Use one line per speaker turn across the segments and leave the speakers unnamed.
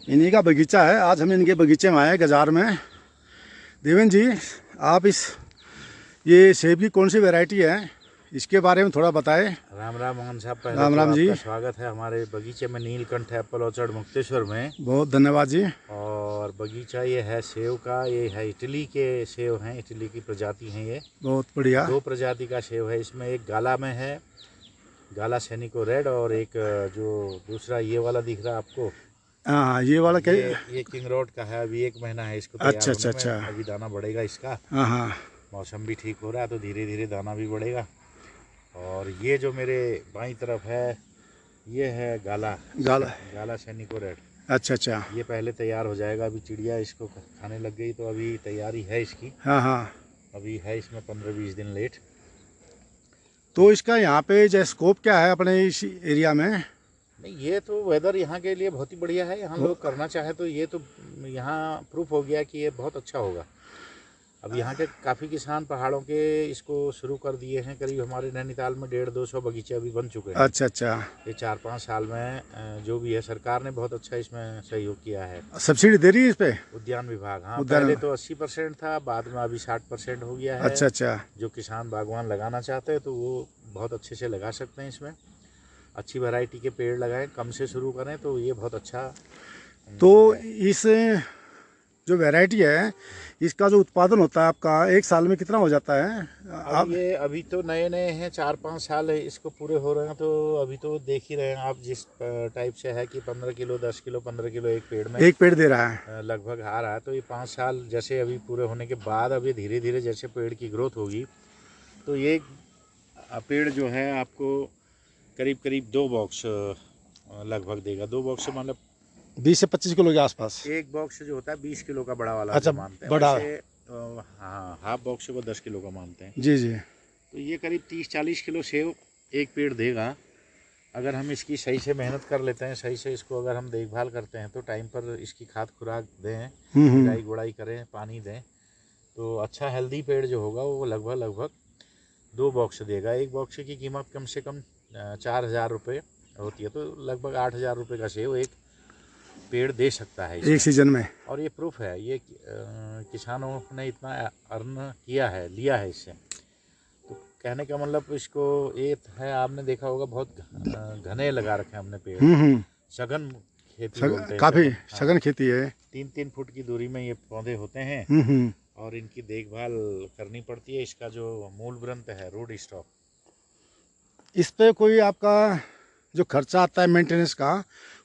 इन्हीं का बगीचा है। आज हम इनके बगीचे में आए गजार में। देवेंद्र जी, आप ये सेब की कौन सी वैरायटी है, इसके बारे में थोड़ा बताएं।
राम राम मोहन साहब, पहले
राम
तो
राम जी।
आपका स्वागत है हमारे बगीचे में, नीलकंठ एप्पल ऑर्चर्ड मुक्तेश्वर में।
बहुत धन्यवाद जी।
और बगीचा ये है सेव का, ये है इटली के सेव हैं, इटली की प्रजाति हैं ये।
बहुत बढ़िया।
दो प्रजाति का सेव है इसमें, एक गाला में है, गाला सैनिको रेड, और एक जो दूसरा ये वाला दिख रहा है आपको,
हाँ, ये वाला क्या?
ये किंग रोड का है। अभी 1 महीना है इसको तैयार
अच्छा अच्छा
होने में,
अच्छा।
अभी दाना बढ़ेगा इसका।
हाँ हाँ।
मौसम भी ठीक हो रहा है तो धीरे धीरे दाना भी बढ़ेगा। और ये जो मेरे बाईं तरफ है, ये है गाला
गाला।
गाला सैनिको रेड।
अच्छा अच्छा।
ये पहले तैयार हो जाएगा, अभी चिड़िया इसको खाने लग गई तो अभी तैयारी है इसकी।
हाँ हाँ।
अभी है इसमें 15-20 दिन लेट।
तो इसका यहाँ पे जो स्कोप क्या है अपने इस एरिया में?
नहीं, ये तो वेदर यहाँ के लिए बहुत ही बढ़िया है। यहाँ लोग करना चाहे तो ये तो यहाँ प्रूफ हो गया कि ये बहुत अच्छा होगा। अब यहाँ के काफ़ी किसान पहाड़ों के इसको शुरू कर दिए हैं। करीब हमारे नैनीताल में 150-200 बगीचे अभी बन चुके हैं।
अच्छा अच्छा।
ये 4-5 साल में जो भी है, सरकार ने बहुत अच्छा इसमें सहयोग किया है।
सब्सिडी दे रही है इस पे?
उद्यान विभाग, हाँ।
उद्यान।
पहले तो 80% था, बाद में अभी 60% हो गया है।
अच्छा अच्छा।
जो किसान बागवान लगाना चाहते हैं तो वो बहुत अच्छे से लगा सकते हैं इसमें। अच्छी वैरायटी के पेड़ लगाएं, कम से शुरू करें तो ये बहुत अच्छा।
तो इस जो वैरायटी है, इसका जो उत्पादन होता है आपका एक साल में कितना हो जाता है?
अब ये अभी तो नए नए हैं, 4-5 साल है इसको पूरे हो रहे हैं, तो अभी तो देख ही रहे हैं आप जिस टाइप से है कि 15 किलो 10 किलो 15 किलो एक पेड़ में,
एक पेड़ दे रहा है
लगभग आ रहा है। तो ये 5 साल जैसे अभी पूरे होने के बाद, अब ये धीरे धीरे जैसे पेड़ की ग्रोथ होगी तो ये पेड़ जो है आपको करीब करीब 2 बॉक्स लगभग देगा। 2 बॉक्स मतलब
20 से 25 किलो के आसपास।
एक बॉक्स जो होता है 20 किलो का बड़ा वाला,
अच्छा,
जो मानते हैं
बड़ा।
वैसे। हाँ, हाफ बॉक्स को 10 किलो का मानते हैं।
जी जी।
तो ये करीब 30-40 किलो सेव एक पेड़ देगा। अगर हम इसकी सही से मेहनत कर लेते हैं, सही से इसको अगर हम देखभाल करते हैं तो टाइम पर इसकी खाद खुराक दें, निराई गुड़ाई करें, पानी दें, तो अच्छा हेल्दी पेड़ जो होगा वो लगभग लगभग 2 बॉक्स देगा। एक बॉक्स की कीमत कम से कम 4,000 रुपये होती है, तो लगभग 8,000 रुपये का सेव एक पेड़ दे सकता है
एक सीजन में।
और ये प्रूफ है, ये किसानों ने इतना अर्न किया है, लिया है इससे। तो कहने का मतलब इसको ये है, आपने देखा होगा बहुत घने लगा रखे हैं हमने पेड़। सघन खेती बोलते हैं
काफी
हाँ।
सघन खेती है।
3-3 फुट की दूरी में ये पौधे होते हैं और इनकी देखभाल करनी पड़ती है। इसका जो मूल ग्रंथ है रूट स्टॉक,
इस पे कोई आपका जो खर्चा आता है मेंटेनेंस का,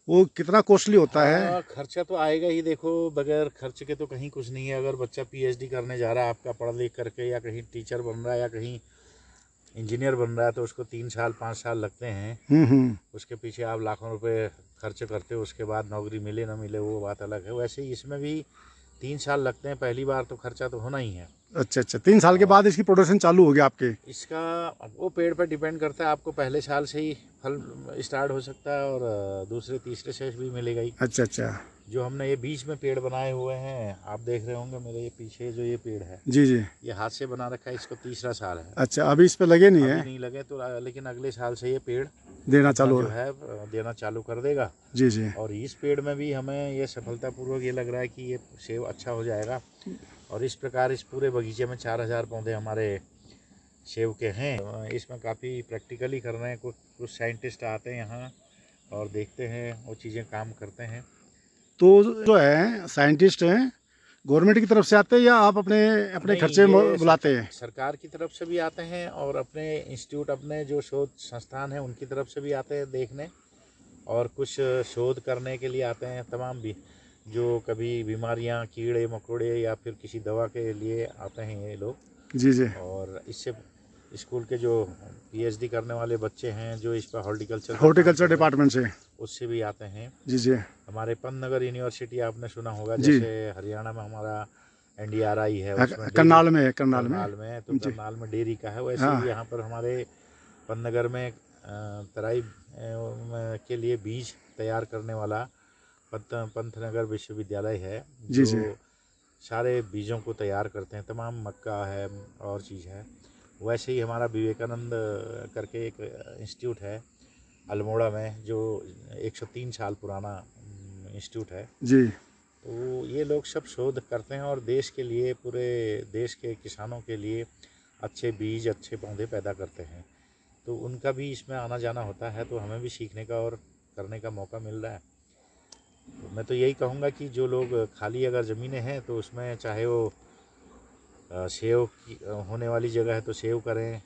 वो कितना कॉस्टली होता है?
खर्चा तो आएगा ही। देखो, बगैर खर्च के तो कहीं कुछ नहीं है। अगर बच्चा पीएचडी करने जा रहा है आपका, पढ़ लिख करके, या कहीं टीचर बन रहा है या कहीं इंजीनियर बन रहा है, तो उसको 3 साल 5 साल लगते हैं। उसके पीछे आप लाखों रुपए खर्च करते हो, उसके बाद नौकरी मिले ना मिले वो बात अलग है। वैसे ही इसमें भी 3 साल लगते हैं, पहली बार तो खर्चा तो होना ही है।
अच्छा अच्छा। 3 साल के बाद इसकी प्रोडक्शन चालू होगी आपके?
इसका वो पेड़ पर डिपेंड करता है। आपको पहले साल से ही फल स्टार्ट हो सकता है और दूसरे तीसरे से भी मिलेगा ही।
अच्छा अच्छा।
जो हमने ये बीच में पेड़ बनाए हुए हैं, आप देख रहे होंगे मेरे ये पीछे जो ये पेड़ है,
जी जी,
ये हाथ से बना रखा है, इसको 3रा साल है।
अच्छा, अभी इस पे लगे नहीं
अभी
है?
नहीं लगे तो, लेकिन अगले साल से ये पेड़
देना
अपना
चालू
जो है देना चालू कर देगा।
जी जी।
और इस पेड़ में भी हमें ये सफलतापूर्वक ये लग रहा है कि ये सेब अच्छा हो जाएगा। और इस प्रकार इस पूरे बगीचे में 4,000 पौधे हमारे सेब के हैं। इसमें काफ़ी प्रैक्टिकली कर रहे हैं। कुछ साइंटिस्ट आते हैं यहाँ और देखते हैं, वो चीज़ें काम करते हैं।
तो जो है साइंटिस्ट हैं, गवर्नमेंट की तरफ से आते हैं या आप अपने अपने खर्चे में बुलाते हैं?
सरकार की तरफ से भी आते हैं और अपने इंस्टीट्यूट, अपने जो शोध संस्थान है उनकी तरफ से भी आते हैं देखने, और कुछ शोध करने के लिए आते हैं। तमाम भी जो कभी बीमारियां, कीड़े मकोड़े या फिर किसी दवा के लिए आते हैं ये लोग।
जी जी।
और इससे स्कूल के जो पीएचडी करने वाले बच्चे हैं जो इस पर
हॉर्टिकल्चर डिपार्टमेंट से,
उससे भी आते हैं।
जी जी।
हमारे पंतनगर यूनिवर्सिटी आपने सुना होगा,
जी।
जैसे हरियाणा में हमारा NDRI है, उसमें
करनाल में, करनाल
में तो करनाल में डेयरी का है। वैसे
हाँ।
ही यहाँ पर हमारे पंतनगर में तराई के लिए बीज तैयार करने वाला पंतनगर विश्वविद्यालय है,
जी जी।
जो सारे बीजों को तैयार करते हैं। तमाम मक्का है और चीज़ है। वैसे ही हमारा विवेकानंद करके एक इंस्टीट्यूट है अल्मोड़ा में, जो 103 साल पुराना इंस्टीट्यूट है।
जी
तो ये लोग सब शोध करते हैं और देश के लिए, पूरे देश के किसानों के लिए अच्छे बीज, अच्छे पौधे पैदा करते हैं। तो उनका भी इसमें आना जाना होता है, तो हमें भी सीखने का और करने का मौका मिल रहा है। तो मैं तो यही कहूँगा कि जो लोग खाली अगर ज़मीनें हैं तो उसमें चाहे वो सेव की होने वाली जगह है तो सेव करें,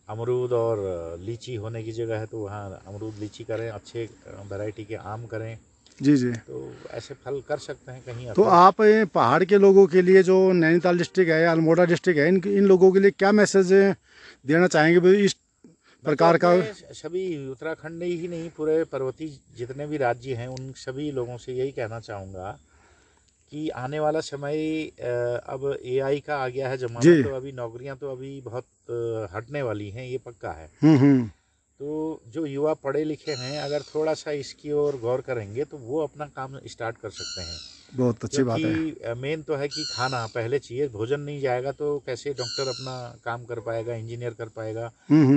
अमरूद और लीची होने की जगह है तो वहाँ अमरूद लीची करें, अच्छे वैरायटी के आम करें।
जी जी।
तो ऐसे फल कर सकते हैं कहीं।
तो आप पहाड़ के लोगों के लिए, जो नैनीताल डिस्ट्रिक्ट है या अल्मोड़ा डिस्ट्रिक्ट है, इन लोगों के लिए क्या मैसेज देना चाहेंगे भाई इस प्रकार का?
सभी उत्तराखंड ही नहीं, पूरे पर्वतीय जितने भी राज्य हैं उन सभी लोगों से यही कहना चाहूँगा कि आने वाला समय अब AI का आ गया है जमाना, तो अभी नौकरियां तो अभी बहुत हटने वाली हैं, ये पक्का है। तो जो युवा पढ़े लिखे हैं अगर थोड़ा सा इसकी ओर गौर करेंगे तो वो अपना काम स्टार्ट कर सकते हैं।
बहुत अच्छी बात है।
क्योंकि मेन तो है कि खाना पहले चाहिए, भोजन नहीं जाएगा तो कैसे डॉक्टर अपना काम कर पाएगा, इंजीनियर कर पाएगा,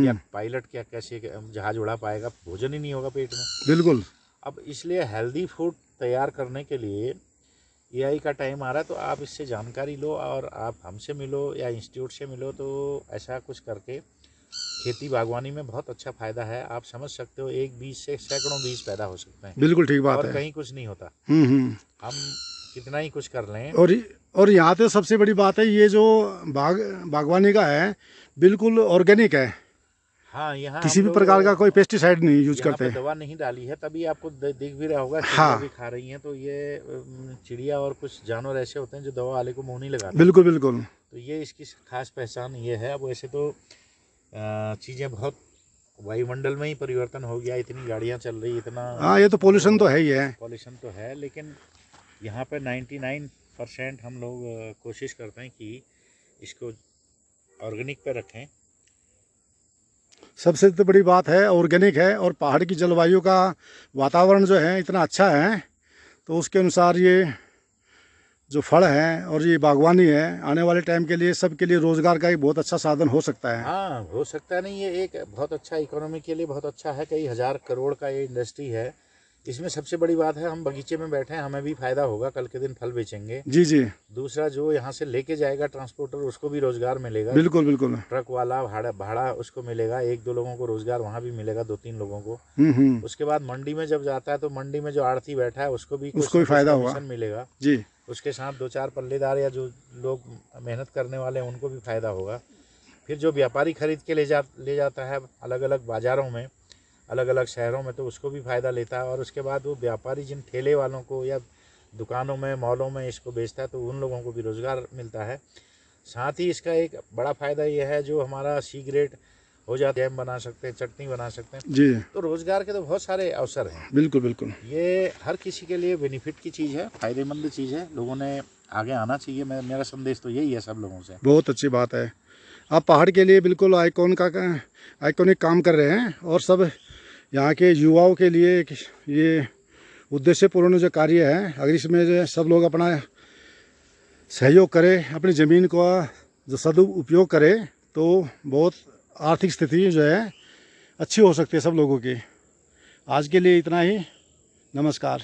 या पायलट क्या कैसे जहाज उड़ा पाएगा, भोजन ही नहीं होगा पेट में।
बिल्कुल।
अब इसलिए हेल्दी फूड तैयार करने के लिए AI का टाइम आ रहा है, तो आप इससे जानकारी लो और आप हमसे मिलो या इंस्टीट्यूट से मिलो। तो ऐसा कुछ करके खेती बागवानी में बहुत अच्छा फायदा है। आप समझ सकते हो, एक बीज से सैकड़ों बीज पैदा हो सकते हैं।
बिल्कुल ठीक बात है।
और कहीं कुछ नहीं होता। हम कितना ही कुछ कर लें।
और यहाँ तो सबसे बड़ी बात है, ये जो बागवानी का है बिल्कुल ऑर्गेनिक है।
हाँ, यहाँ
किसी भी प्रकार का कोई पेस्टिसाइड नहीं यूज करते,
दवा नहीं डाली है, तभी आपको दिख भी रहा होगा।
हाँ,
भी खा रही हैं। तो ये चिड़िया और कुछ जानवर ऐसे होते हैं जो दवा वाले को मुंह नहीं लगाते।
बिल्कुल बिल्कुल।
तो ये इसकी खास पहचान ये है। अब वैसे तो चीज़ें बहुत, वायुमंडल में ही परिवर्तन हो गया, इतनी गाड़ियाँ चल रही, इतना,
हाँ, ये तो पोल्यूशन तो है ही है।
पोल्यूशन तो है, लेकिन यहाँ पे 99% हम लोग कोशिश करते हैं कि इसको ऑर्गेनिक पे रखें।
सबसे तो बड़ी बात है ऑर्गेनिक है, और पहाड़ की जलवायु का वातावरण जो है इतना अच्छा है, तो उसके अनुसार ये जो फल है और ये बागवानी है आने वाले टाइम के लिए सबके लिए रोजगार का एक बहुत अच्छा साधन हो सकता है।
हाँ, हो सकता है। नहीं, ये एक बहुत अच्छा इकोनॉमी के लिए बहुत अच्छा है। कई हजार करोड़ का ये इंडस्ट्री है। इसमें सबसे बड़ी बात है, हम बगीचे में बैठे हैं, हमें भी फायदा होगा, कल के दिन फल बेचेंगे।
जी जी।
दूसरा, जो यहाँ से लेके जाएगा ट्रांसपोर्टर, उसको भी रोजगार मिलेगा।
बिल्कुल बिल्कुल।
ट्रक वाला भाड़ा उसको मिलेगा, 1-2 लोगों को रोजगार वहाँ भी मिलेगा, 2-3 लोगों को। उसके बाद मंडी में जब जाता है तो मंडी में जो आढ़ती बैठा है उसको भी
फायदा होगा,
मिलेगा
जी।
उसके साथ 2-4 पल्लेदार या जो लोग मेहनत करने वाले हैं उनको भी फायदा होगा। फिर जो व्यापारी खरीद के ले जाता है अलग अलग बाज़ारों में, अलग अलग शहरों में, तो उसको भी फ़ायदा लेता है। और उसके बाद वो व्यापारी जिन ठेले वालों को या दुकानों में, मॉलों में इसको बेचता है, तो उन लोगों को भी रोज़गार मिलता है। साथ ही इसका एक बड़ा फ़ायदा ये है, जो हमारा सिगरेट हो जाता है, जैम बना सकते हैं, चटनी बना सकते हैं
जी।
तो रोज़गार के तो बहुत सारे अवसर हैं।
बिल्कुल बिल्कुल।
ये हर किसी के लिए बेनिफिट की चीज़ है, फ़ायदेमंद चीज़ है। लोगों ने आगे आना चाहिए। मेरा संदेश तो यही है सब लोगों से।
बहुत अच्छी बात है, आप पहाड़ के लिए बिल्कुल आइकॉनिक काम कर रहे हैं, और सब यहाँ के युवाओं के लिए ये उद्देश्यपूर्ण जो कार्य है, अगर इसमें जो सब लोग अपना सहयोग करें, अपनी ज़मीन को जो सदुपयोग करें, तो बहुत आर्थिक स्थिति जो है अच्छी हो सकती है सब लोगों की। आज के लिए इतना ही, नमस्कार।